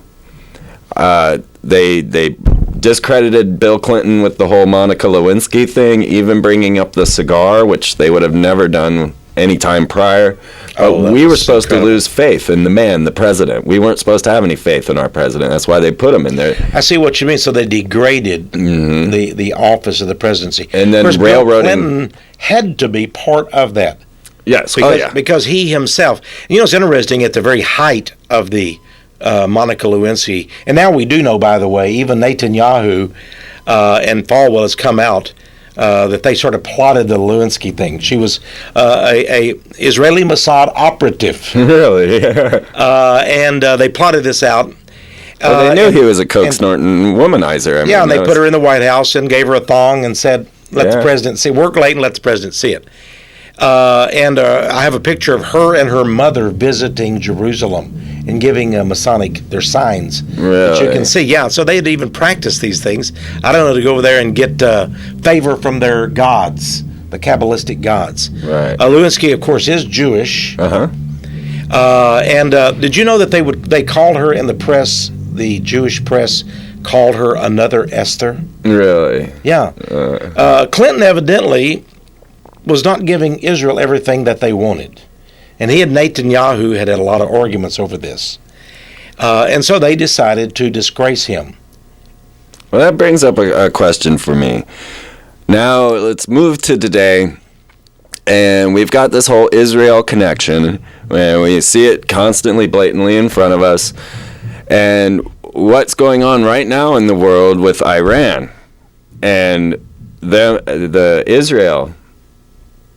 They discredited Bill Clinton with the whole Monica Lewinsky thing, even bringing up the cigar, which they would have never done any time prior. We were supposed to lose faith in the man, the president. We weren't supposed to have any faith in our president. That's why they put him in there. I see what you mean. So they degraded the office of the presidency. And then railroading. Bill Clinton had to be part of that. Yes. Because he himself, it's interesting, at the very height of the Monica Lewinsky, and now we do know, by the way, even Netanyahu and Falwell has come out that they sort of plotted the Lewinsky thing. She was a Israeli Mossad operative. Really? And they plotted this out. They knew he was a coke-snorting womanizer. And they put her in the White House and gave her a thong and said, let the president see. Work late and let the president see it. And I have a picture of her and her mother visiting Jerusalem and giving Masonic their signs that you can see. Yeah, so they had to even practice these things. I don't know, to go over there and get favor from their gods, the Kabbalistic gods. Right. Lewinsky, of course, is Jewish. Uh-huh. And did you know that they called her in the press the Jewish press called her another Esther? Really? Yeah. Clinton evidently was not giving Israel everything that they wanted. And he and Netanyahu had a lot of arguments over this. And so they decided to disgrace him. Well, that brings up a question for me. Now, let's move to today. And we've got this whole Israel connection, and we see it constantly, blatantly in front of us. And what's going on right now in the world with Iran and the Israel.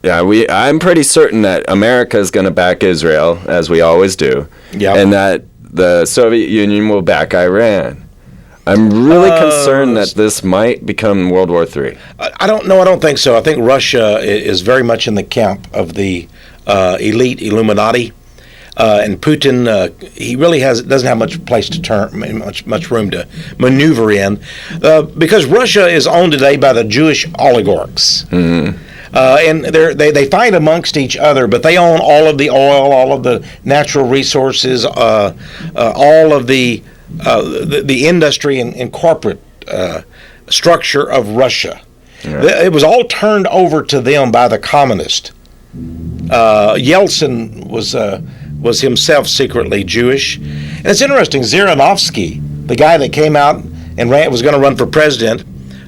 Yeah, I'm pretty certain that America is going to back Israel, as we always do, and that the Soviet Union will back Iran. I'm really concerned that this might become World War III. I don't think so. I think Russia is very much in the camp of the elite Illuminati, and Putin. He really doesn't have much place to turn, much room to maneuver in, because Russia is owned today by the Jewish oligarchs. Mm-hmm. And they fight amongst each other, but they own all of the oil, all of the natural resources, all of the industry and corporate structure of Russia. Yeah. It was all turned over to them by the communists. Yeltsin was himself secretly Jewish. And it's interesting, Zhirinovsky, the guy that came out and was going to run for president,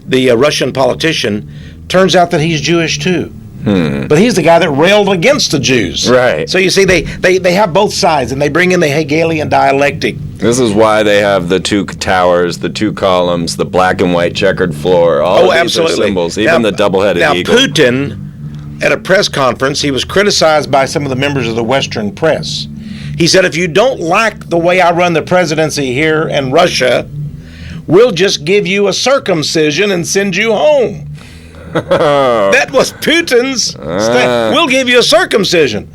the Russian politician, turns out that he's Jewish too. But he's the guy that railed against the Jews. Right. So you see, they have both sides, and they bring in the Hegelian dialectic. This is why they have the two towers, the two columns, the black and white checkered floor. All of these are symbols, even the double-headed eagle. Now, Putin, at a press conference, he was criticized by some of the members of the Western press. He said, if you don't like the way I run the presidency here in Russia, we'll just give you a circumcision and send you home. That was Putin's statement. We'll give you a circumcision.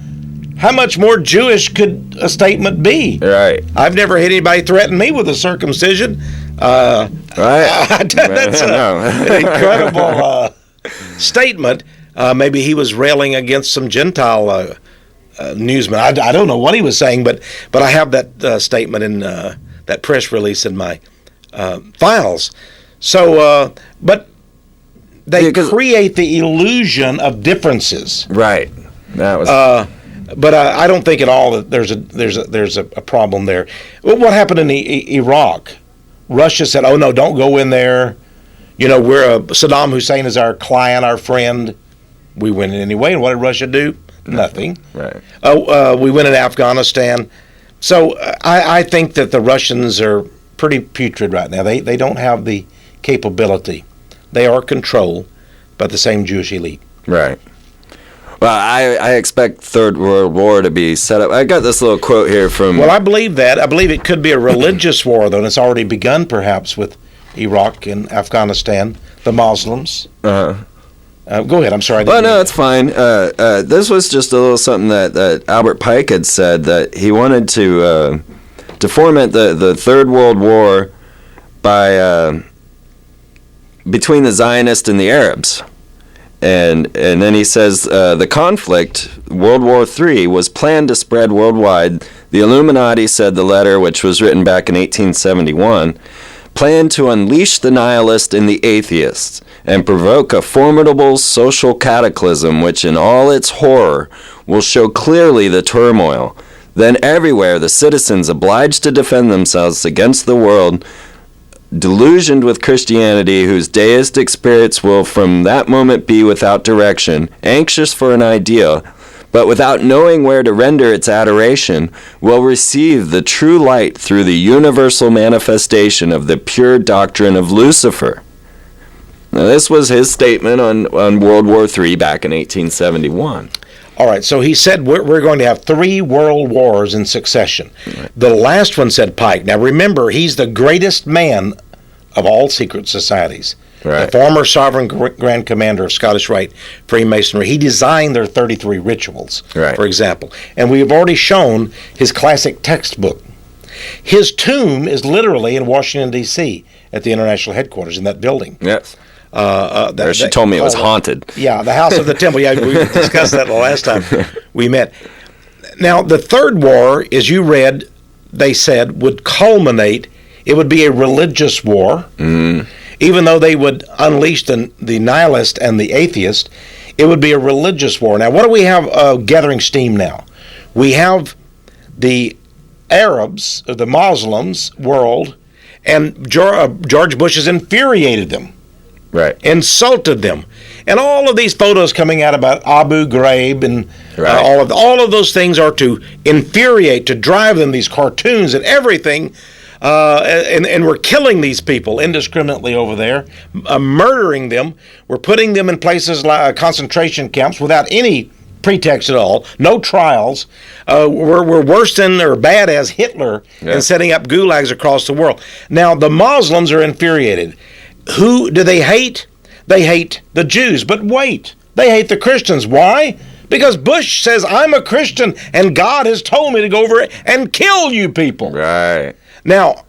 How much more Jewish could a statement be? Right. I've never had anybody threaten me with a circumcision. Right. That's an incredible statement. Maybe he was railing against some Gentile newsmen. I don't know what he was saying, but I have that statement in that press release in my files. So, but they create the illusion of differences. Right. That was. But I don't think at all that there's a problem there. What happened in Iraq? Russia said, "Oh no, don't go in there. You know, Saddam Hussein is our client, our friend. We went in anyway." And what did Russia do? Nothing. Right. We went in Afghanistan. So I think that the Russians are pretty putrid right now. They don't have the capability. They are controlled by the same Jewish elite. Right. Well, I expect Third World War to be set up. I got this little quote here from... Well, I believe that. I believe it could be a religious war, though, and it's already begun, perhaps, with Iraq and Afghanistan, the Muslims. Go ahead. I'm sorry. Well, no, it's fine. This was just a little something that Albert Pike had said, that he wanted to foment the Third World War by... between the Zionists and the Arabs. And then he says, the conflict, World War III, was planned to spread worldwide. The Illuminati, said the letter, which was written back in 1871, planned to unleash the nihilist and the atheists and provoke a formidable social cataclysm which in all its horror will show clearly the turmoil. Then everywhere the citizens obliged to defend themselves against the world delusioned with Christianity, whose deistic spirits will from that moment be without direction, anxious for an ideal, but without knowing where to render its adoration, will receive the true light through the universal manifestation of the pure doctrine of Lucifer. Now, this was his statement on World War III back in 1871. All right, so he said we're going to have 3 world wars in succession. Right. The last one, said Pike. Now remember, he's the greatest man of all secret societies. Right. The former sovereign grand commander of Scottish Rite Freemasonry. He designed their 33 rituals, right, for example. And we have already shown his classic textbook. His tomb is literally in Washington, D.C., at the international headquarters in that building. Yes. She told me it was haunted. Yeah, the House of the Temple. Yeah, we discussed that the last time we met. Now, the third war, as you read, they said, would culminate It would be a religious war. Even though they would unleash the nihilist and the atheist, it would be a religious war. Now, what do we have gathering steam now? We have the Arabs, the Muslims world, and George Bush has infuriated them. Right. Insulted them. And all of these photos coming out about Abu Ghraib and all of those things are to infuriate, to drive them, these cartoons and everything. And we're killing these people indiscriminately over there, murdering them. We're putting them in places like concentration camps without any pretext at all, no trials. We're worse than or bad as Hitler in setting up gulags across the world. Now, the Muslims are infuriated. Who do they hate? They hate the Jews. But wait, they hate the Christians. Why? Because Bush says, I'm a Christian, and God has told me to go over and kill you people. Right. Now,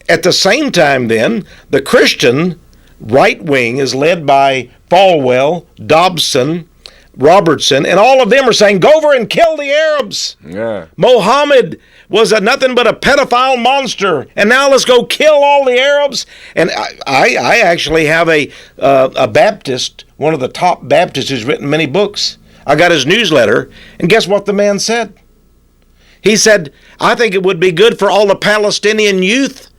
at the same time then, the Christian right wing is led by Falwell, Dobson, Robertson, and all of them are saying, go over and kill the Arabs. Yeah. Mohammed was nothing but a pedophile monster, and now let's go kill all the Arabs. And I actually have a Baptist, one of the top Baptists who's written many books. I got his newsletter, and guess what the man said? He said, I think it would be good for all the Palestinian youth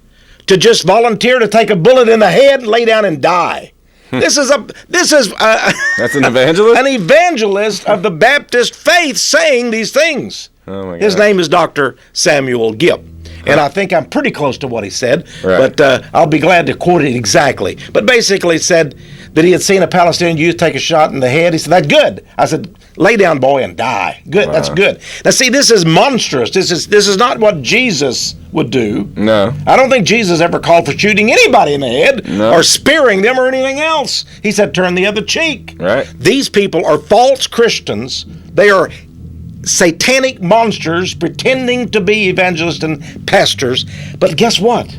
to just volunteer to take a bullet in the head and lay down and die. That's an evangelist? An evangelist of the Baptist faith saying these things. Oh my God. His name is Dr. Samuel Gipp. And I think I'm pretty close to what he said, but I'll be glad to quote it exactly. But basically said that he had seen a Palestinian youth take a shot in the head. He said, that's good. I said, lay down, boy, and die. Good, wow. That's good. Now, see, this is monstrous. This is not what Jesus would do. No. I don't think Jesus ever called for shooting anybody in the head or spearing them or anything else. He said, turn the other cheek. Right. These people are false Christians. They are satanic monsters pretending to be evangelists and pastors. But guess what?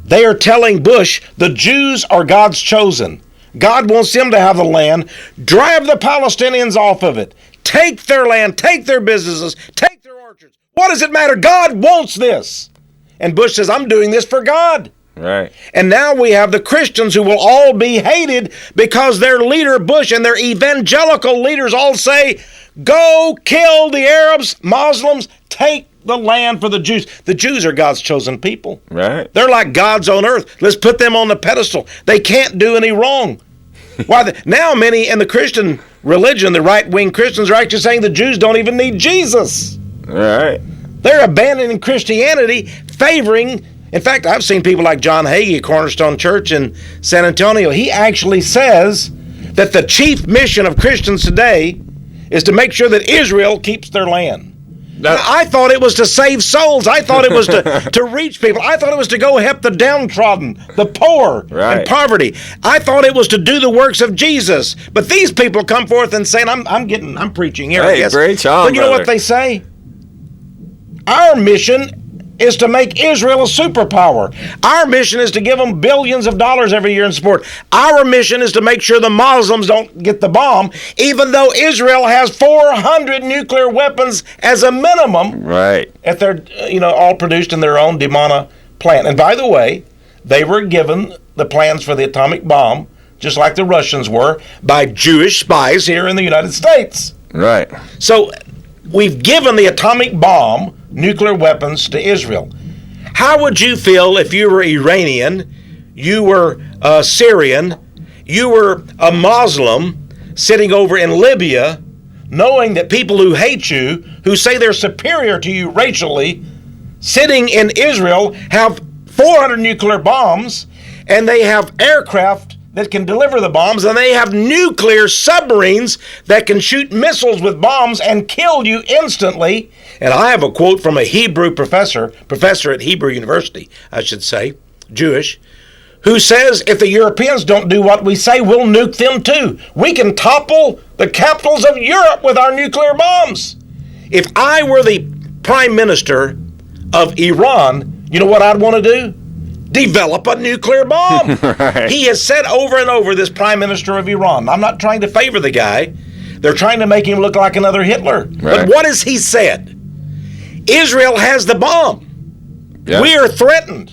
They are telling Bush the Jews are God's chosen. God wants them to have the land. Drive the Palestinians off of it. Take their land, take their businesses, take their orchards. What does it matter? God wants this. And Bush says, I'm doing this for God. Right. And now we have the Christians who will all be hated because their leader, Bush, and their evangelical leaders all say, go kill the Arabs, Muslims, take the land for the Jews. The Jews are God's chosen people. Right. They're like gods on earth. Let's put them on the pedestal. They can't do any wrong. Now many in the Christian religion, the right-wing Christians, are actually saying the Jews don't even need Jesus. Right. They're abandoning Christianity, favoring. In fact, I've seen people like John Hagee, Cornerstone Church in San Antonio. He actually says that the chief mission of Christians today is to make sure that Israel keeps their land. I thought it was to save souls. I thought it was to reach people. I thought it was to go help the downtrodden, the poor, and poverty. I thought it was to do the works of Jesus. But these people come forth and saying, I'm preaching here. Hey, great job, but you know what they say? Our mission is to make Israel a superpower. Our mission is to give them billions of dollars every year in support. Our mission is to make sure the Muslims don't get the bomb, even though Israel has 400 nuclear weapons as a minimum. Right. If they're, all produced in their own Dimona plant. And by the way, they were given the plans for the atomic bomb, just like the Russians were, by Jewish spies here in the United States. Right. So we've given the atomic bomb, nuclear weapons, to Israel. How would you feel if you were Iranian, you were Syrian, you were a Muslim sitting over in Libya, knowing that people who hate you, who say they're superior to you racially, sitting in Israel, have 400 nuclear bombs, and they have aircraft that can deliver the bombs, and they have nuclear submarines that can shoot missiles with bombs and kill you instantly. And I have a quote from a Hebrew professor at Hebrew University, I should say, Jewish, who says, if the Europeans don't do what we say, we'll nuke them too. We can topple the capitals of Europe with our nuclear bombs. If I were the prime minister of Iran, you know what I'd want to do? Develop a nuclear bomb. Right. He has said over and over, this prime minister of Iran, I'm not trying to favor the guy. They're trying to make him look like another Hitler. Right. But what has he said? Israel has the bomb. Yeah. We are threatened.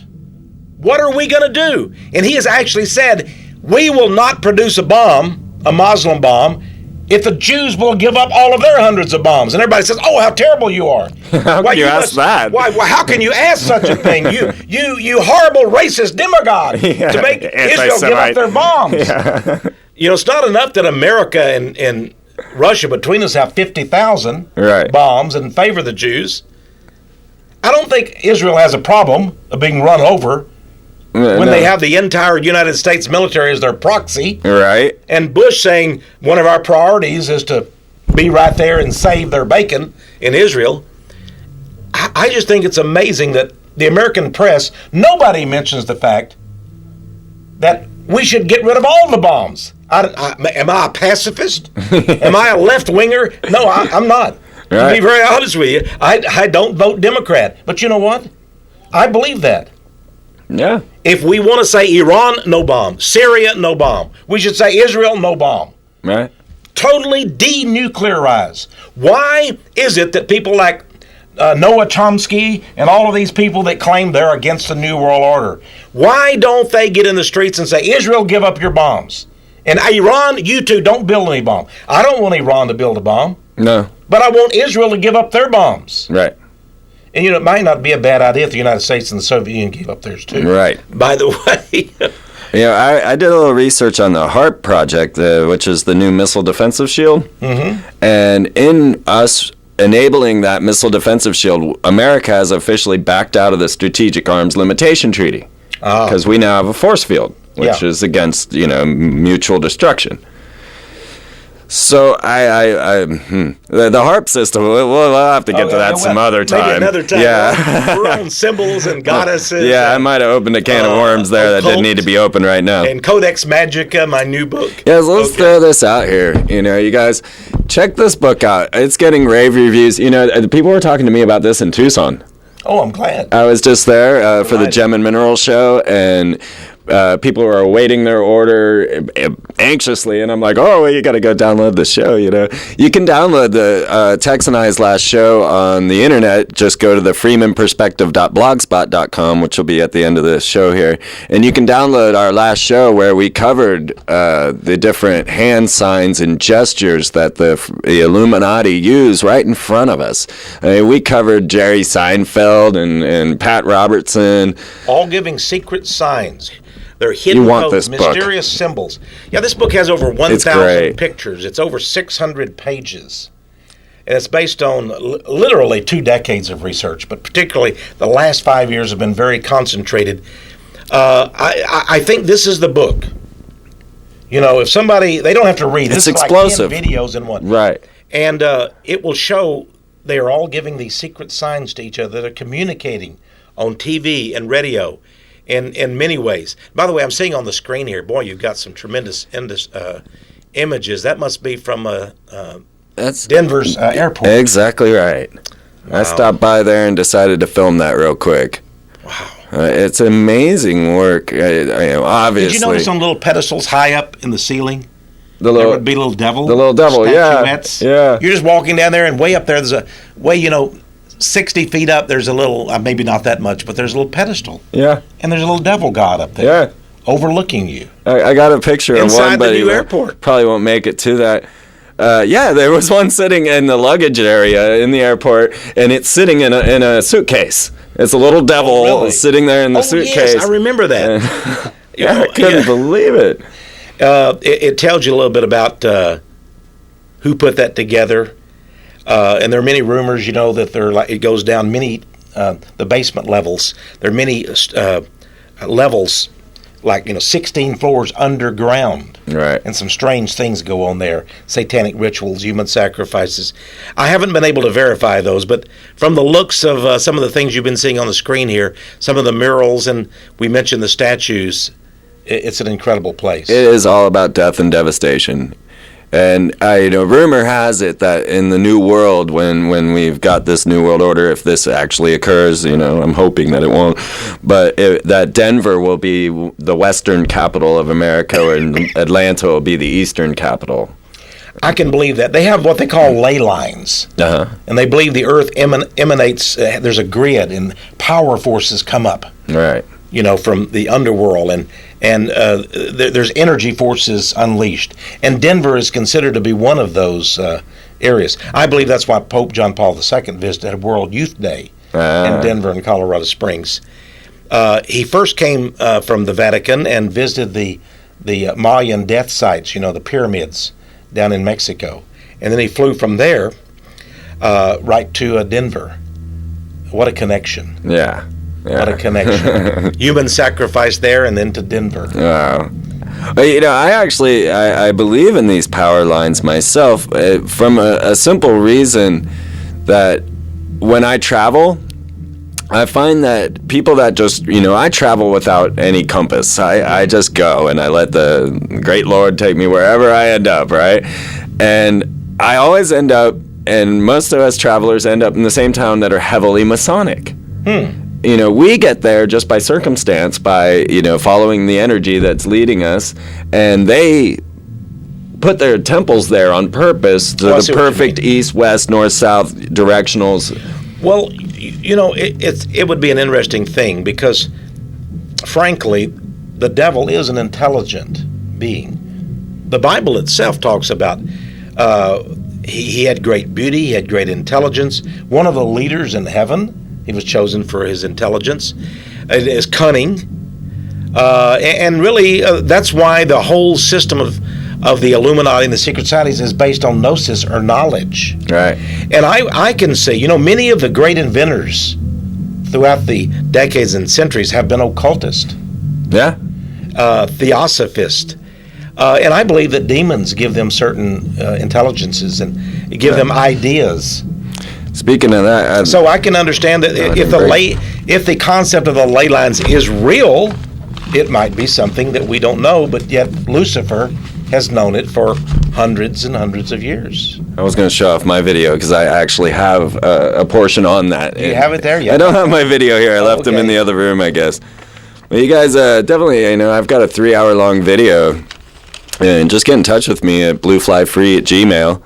What are we going to do? And he has actually said, we will not produce a bomb, a Muslim bomb, if the Jews will give up all of their hundreds of bombs. And everybody says, oh, how terrible you are. How can you ask that? Why, how can you ask such a thing? You horrible racist demagogue to make Israel give up their bombs. Yeah. You know, it's not enough that America and Russia between us have 50,000 bombs in favor of the Jews. I don't think Israel has a problem of being run over when they have the entire United States military as their proxy. Right. And Bush saying one of our priorities is to be right there and save their bacon in Israel. I just think it's amazing that the American press, nobody mentions the fact that we should get rid of all the bombs. Am I a pacifist? Am I a left-winger? No, I'm not. Right. To be very honest with you, I don't vote Democrat. But you know what? I believe that. Yeah. If we want to say Iran, no bomb. Syria, no bomb. We should say Israel, no bomb. Right. Totally denuclearize. Why is it that people like Noah Chomsky and all of these people that claim they're against the New World Order, why don't they get in the streets and say, Israel, give up your bombs? And Iran, you two, don't build any bomb. I don't want Iran to build a bomb. No. But I want Israel to give up their bombs. Right. And, you know, it might not be a bad idea if the United States and the Soviet Union gave up theirs, too. Right. By the way. Yeah, I did a little research on the HARP project, which is the new missile defensive shield. Mm-hmm. And in us enabling that missile defensive shield, America has officially backed out of the Strategic Arms Limitation Treaty. Because we now have a force field, which is against, mutual destruction. So the HARP system, we'll have to get to that some other time. Maybe another time. Yeah. We're on symbols and goddesses. Yeah, I might have opened a can of worms there that didn't need to be open right now. And Codex Magica, my new book. Yeah, so let's throw this out here. You guys, check this book out. It's getting rave reviews. People were talking to me about this in Tucson. Oh, I'm glad. I was just there for the Gem and Mineral show, and people were awaiting their order anxiously, and I'm like, oh, well, you got to go download the show, You can download the Texe and I's last show on the internet. Just go to the freemanperspective.blogspot.com, which will be at the end of this show here, and you can download our last show where we covered the different hand signs and gestures that the Illuminati use right in front of us. I mean, we covered Jerry Seinfeld and Pat Robertson. All giving secret signs. They're hidden codes, mysterious symbols. Yeah, this book has over 1,000 pictures. It's over 600 pages. And it's based on literally 2 decades of research, but particularly the last 5 years have been very concentrated. I think this is the book. If somebody, they don't have to read. It's this explosive. Like 10 videos in one. Right. And it will show they are all giving these secret signs to each other. They're communicating on TV and radio. In many ways. By the way, I'm seeing on the screen here, boy, you've got some tremendous images. That must be from that's Denver's airport. Exactly right. Wow. I stopped by there and decided to film that real quick. Wow. It's amazing work. Obviously. Did you notice on little pedestals high up in the ceiling? There would be a little devil. The little devil, statuettes. Yeah. You're just walking down there, and way up there, there's a 60 feet up, there's a little, maybe not that much, but there's a little pedestal. Yeah. And there's a little devil god up there. Yeah. Overlooking you. I got a picture of one, but the new airport. Probably won't make it to that. There was one sitting in the luggage area in the airport, and it's sitting in a suitcase. It's a little devil sitting there in the suitcase. Yes, I remember that. I couldn't believe it. It tells you a little bit about who put that together. And there are many rumors, that it goes down the basement levels. There are many levels, 16 floors underground. Right. And some strange things go on there. Satanic rituals, human sacrifices. I haven't been able to verify those, but from the looks of some of the things you've been seeing on the screen here, some of the murals, and we mentioned the statues, it's an incredible place. It is all about death and devastation. And rumor has it that in the new world, when we've got this new world order, if this actually occurs, I'm hoping that it won't, but that Denver will be the western capital of America, and Atlanta will be the eastern capital. I can believe that. They have what they call ley lines. And they believe the earth emanates, there's a grid, and power forces come up. Right. From the underworld, and there's energy forces unleashed. And Denver is considered to be one of those areas. I believe that's why Pope John Paul II visited World Youth Day in Denver and Colorado Springs. He first came from the Vatican and visited the Mayan death sites, the pyramids down in Mexico. And then he flew from there right to Denver. What a connection. Yeah. What a connection. Human sacrifice there and then to Denver. Wow. I believe in these power lines myself from a simple reason that when I travel, I find that people that just, I travel without any compass. I just go and I let the great Lord take me wherever I end up, right? And I always end up, and most of us travelers end up in the same town that are heavily Masonic. We get there just by circumstance, by, following the energy that's leading us, and they put their temples there on purpose to the perfect east, west, north, south directionals. Well, it would be an interesting thing because, frankly, the devil is an intelligent being. The Bible itself talks about he had great beauty, he had great intelligence. One of the leaders in heaven, he was chosen for his intelligence, his cunning, and really that's why the whole system of the Illuminati and the secret societies is based on gnosis or knowledge. Right. And I can say, many of the great inventors throughout the decades and centuries have been occultists. Yeah. Theosophists. And I believe that demons give them certain intelligences and give them ideas. Speaking of that, so I can understand that if the concept of the ley lines is real, it might be something that we don't know, but yet Lucifer has known it for hundreds and hundreds of years. I was going to show off my video because I actually have a portion on that. You have it there? Yeah. I don't have my video here. I left them in the other room, I guess. But you guys definitely, I've got a 3-hour-long video. And just get in touch with me at blueflyfree@gmail.com.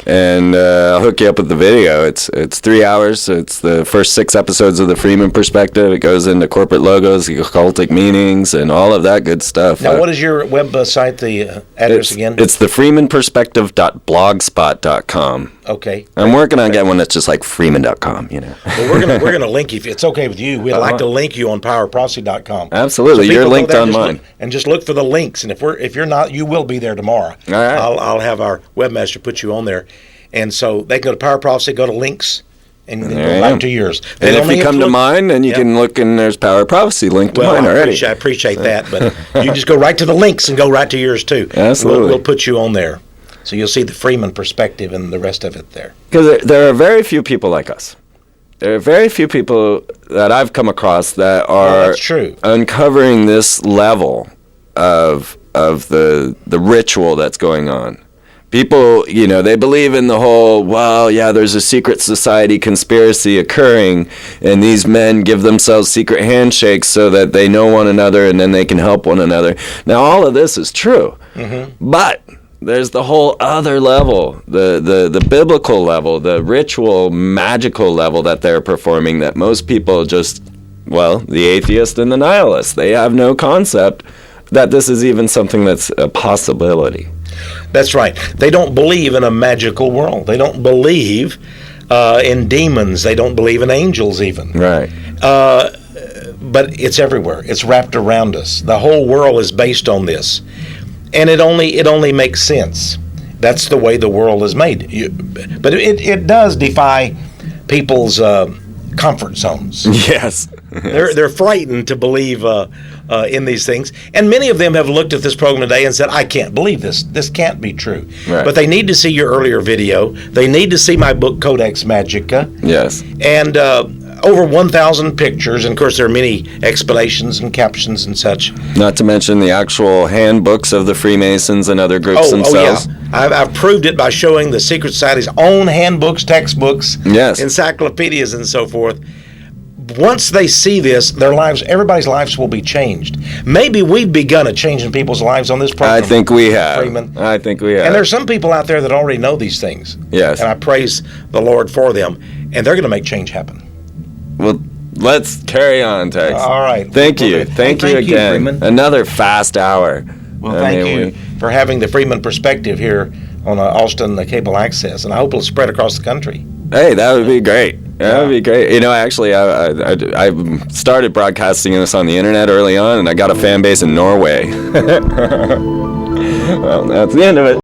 And I'll hook you up with the video. It's 3 hours. It's the first 6 episodes of the Freeman perspective. It goes into corporate logos, the occultic meanings, and all of that good stuff. Now, what is your website, the address again? It's thefreemanperspective.blogspot.com. Okay. I'm working on getting one that's just like freeman.com, Well, we're gonna link you. If it's okay with you, we'd like to link you on powerprophecy.com. Absolutely. So you're linked on mine. And just look for the links. And if you're not, you will be there tomorrow. All right. I'll have our webmaster put you on there. And so they go to Power Prophecy, go to links, and then go right to yours. And if you come to mine, then you can look, and there's Power Prophecy linked to mine already. I appreciate that, but you just go right to the links and go right to yours too. Absolutely. We'll put you on there. So you'll see the Freeman perspective and the rest of it there. Because there are very few people like us. There are very few people that I've come across that are uncovering this level of the ritual that's going on. People, they believe in the whole, there's a secret society conspiracy occurring, and these men give themselves secret handshakes so that they know one another and then they can help one another. Now, all of this is true, but there's the whole other level, the biblical level, the ritual, magical level that they're performing that most people just, the atheist and the nihilist, they have no concept that this is even something that's a possibility. That's right. They don't believe in a magical world. They don't believe in demons. They don't believe in angels even. Right. But it's everywhere. It's wrapped around us. The whole world is based on this. And it only makes sense. That's the way the world is made. But it does defy people's comfort zones. Yes. They're frightened to believe in these things. And many of them have looked at this program today and said, I can't believe this. This can't be true. Right. But they need to see your earlier video. They need to see my book, Codex Magica. Yes. And over 1,000 pictures. And, of course, there are many explanations and captions and such. Not to mention the actual handbooks of the Freemasons and other groups themselves. Oh, yeah. I've proved it by showing the Secret Society's own handbooks, textbooks, encyclopedias, and so forth. once they see this, everybody's lives will be changed. Maybe we've begun a change in people's lives on this program. I think we have. Freeman. I think we have. And there's some people out there that already know these things. Yes. And I praise the Lord for them. And they're going to make change happen. Well, let's carry on, Texe. All right. Thank you. Thank you again. Freeman. Another fast hour. Well, thank you for having the Freeman perspective here on Austin Cable Access. And I hope it'll spread across the country. Hey, that would be great. That would be great. You know, actually, I started broadcasting this on the internet early on, and I got a fan base in Norway. Well, that's the end of it.